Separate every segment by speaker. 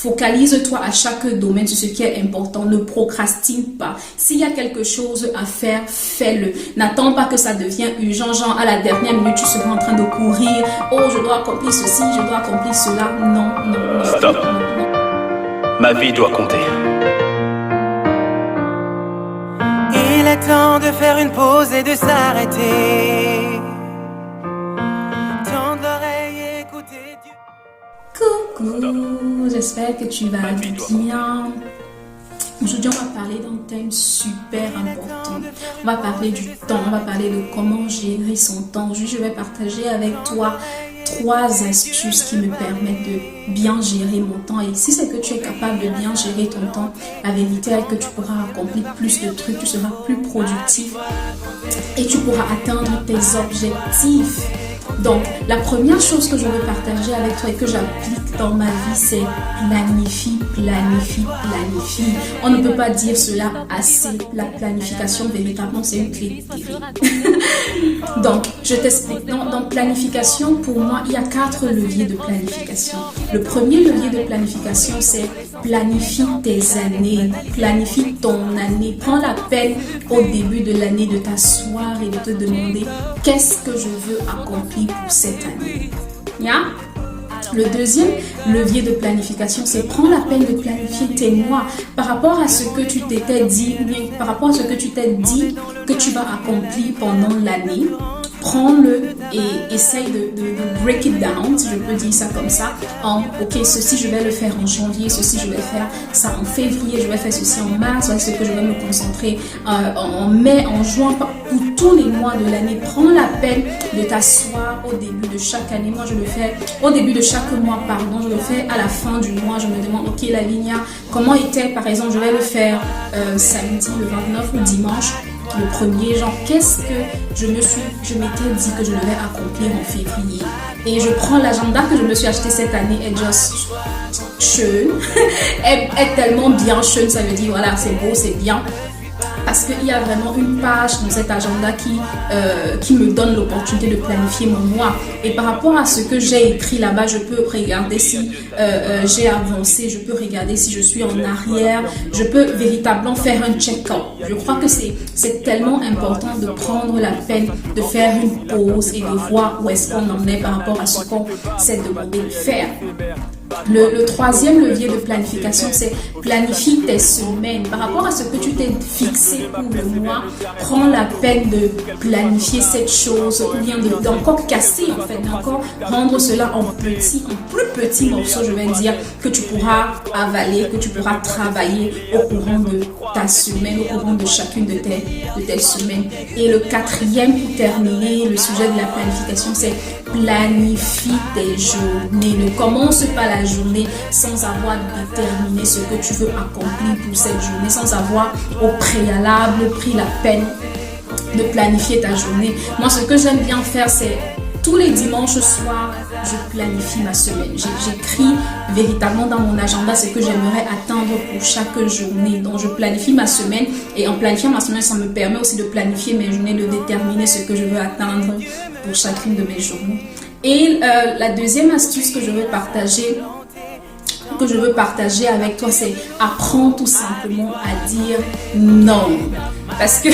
Speaker 1: Focalise-toi à chaque domaine sur ce qui est important. Ne procrastine pas. S'il y a quelque chose à faire, fais-le. N'attends pas que ça devienne urgent, genre à la dernière minute, tu seras en train de courir. Oh, je dois accomplir ceci, je dois accomplir cela. Non, non, non.
Speaker 2: Stop.
Speaker 1: Non, non.
Speaker 2: Ma vie doit compter.
Speaker 3: Il est temps de faire une pause et de s'arrêter. Tendre l'oreille et écouter Dieu.
Speaker 1: Coucou, j'espère que tu vas bien. Aujourd'hui, on va parler d'un thème super important. On va parler du temps, on va parler de comment gérer son temps. Aujourd'hui, je vais partager avec toi 3 astuces qui me permettent de bien gérer mon temps. Et si c'est que tu es capable de bien gérer ton temps, la vérité est que tu pourras accomplir plus de trucs, tu seras plus productif et tu pourras atteindre tes objectifs. Donc, la première chose que je veux partager avec toi et que j'applique dans ma vie, c'est planifie, planifie, planifie. On ne peut pas dire cela assez. La planification, véritablement, c'est une clé de Donc, je t'explique. Dans planification, pour moi, il y a 4 leviers de planification. Le premier levier de planification, c'est planifie tes années. Planifie ton année. Prends la peine au début de l'année de t'asseoir et de te demander qu'est-ce que je veux accomplir pour cette année. Yeah? Le deuxième levier de planification, c'est prendre la peine de planifier tes mois par rapport à ce que tu t'étais dit, par rapport à ce que tu t'es dit que tu vas accomplir pendant l'année. Prends-le et essaye de break it down, si je peux dire ça comme ça, en ok, ceci je vais le faire en janvier, ceci je vais faire ça en février, je vais faire ceci en mars, voilà ce que je vais me concentrer en mai, en juin, pour tous les mois de l'année. Prends la peine de t'asseoir au début de chaque année. Moi je le fais au début de chaque mois, pardon, je le fais à la fin du mois. Je me demande ok, la ligne, comment était, par exemple, je vais le faire samedi le 29 ou dimanche le 1er, genre qu'est-ce que je m'étais dit que je devais accomplir en février. Et je prends l'agenda que je me suis acheté cette année et just schön, est tellement bien schön, ça veut dire voilà, c'est beau, c'est bien. Parce qu'il y a vraiment une page dans cet agenda qui me donne l'opportunité de planifier mon mois. Et par rapport à ce que j'ai écrit là-bas, je peux regarder si j'ai avancé, je peux regarder si je suis en arrière, je peux véritablement faire un check-up. Je crois que c'est tellement important de prendre la peine de faire une pause et de voir où est-ce qu'on en est par rapport à ce qu'on s'est demandé de faire. Le troisième levier de planification, c'est planifie tes semaines. Par rapport à ce que tu t'es fixé pour le mois, prends la peine de planifier cette chose ou bien d'encore casser, en fait, d'encore rendre cela en plus petits morceaux, je vais dire, que tu pourras avaler, que tu pourras travailler au courant de ta semaine, au courant de chacune de tes semaines. Et le quatrième, pour terminer, le sujet de la planification, c'est planifie tes journées. Ne commence pas la journée sans avoir déterminé ce que tu veux accomplir pour cette journée, sans avoir au préalable pris la peine de planifier ta journée. Moi, ce que j'aime bien faire, c'est tous les dimanches soirs, je planifie ma semaine. J'écris véritablement dans mon agenda ce que j'aimerais atteindre pour chaque journée. Donc, je planifie ma semaine et en planifiant ma semaine, ça me permet aussi de planifier mes journées, de déterminer ce que je veux atteindre pour chacune de mes journées. Et la deuxième astuce que je veux partager avec toi, c'est apprends tout simplement à dire non. Parce que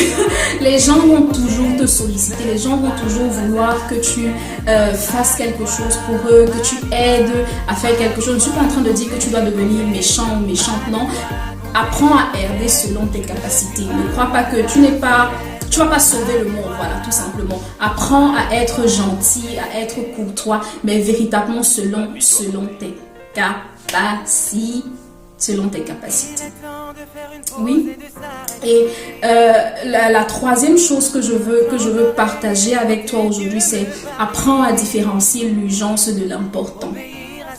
Speaker 1: les gens vont toujours te solliciter, les gens vont toujours vouloir que tu fasses quelque chose pour eux, que tu aides à faire quelque chose. Je ne suis pas en train de dire que tu dois devenir méchant ou méchante, non. Apprends à aider selon tes capacités. Ne crois pas que tu vas pas sauver le monde, voilà, tout simplement. Apprends à être gentil, à être courtois, mais véritablement selon tes capacités. Selon tes capacités. Oui. Et la troisième chose que je veux partager avec toi aujourd'hui, c'est apprends à différencier l'urgence de l'important.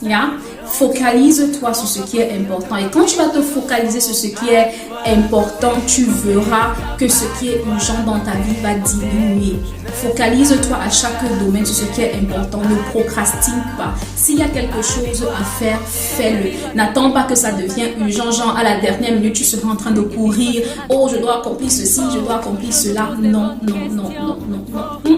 Speaker 1: Yeah? Focalise-toi sur ce qui est important. Et quand tu vas te focaliser sur ce qui est important, tu verras que ce qui est urgent dans ta vie va diminuer. Focalise-toi à chaque domaine sur ce qui est important. Ne procrastine pas. S'il y a quelque chose à faire, fais-le. N'attends pas que ça devienne urgent, genre à la dernière minute, tu seras en train de courir. Oh, je dois accomplir ceci, je dois accomplir cela. Non, non, non, non, non, non.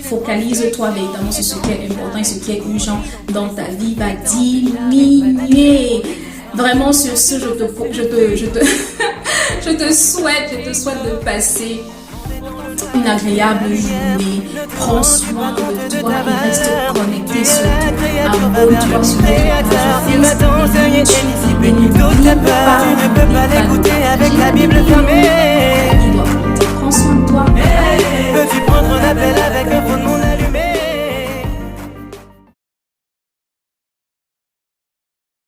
Speaker 1: Focalise-toi véritablement sur ce qui est important et ce qui est urgent dans ta vie va diminuer. Vraiment, sur ce, je te souhaite de passer une agréable journée. Prends soin de toi et reste connecté surtout. Abonne-toi sur notre page Facebook.
Speaker 3: Tu ne peux pas l'écouter avec la Bible fermée.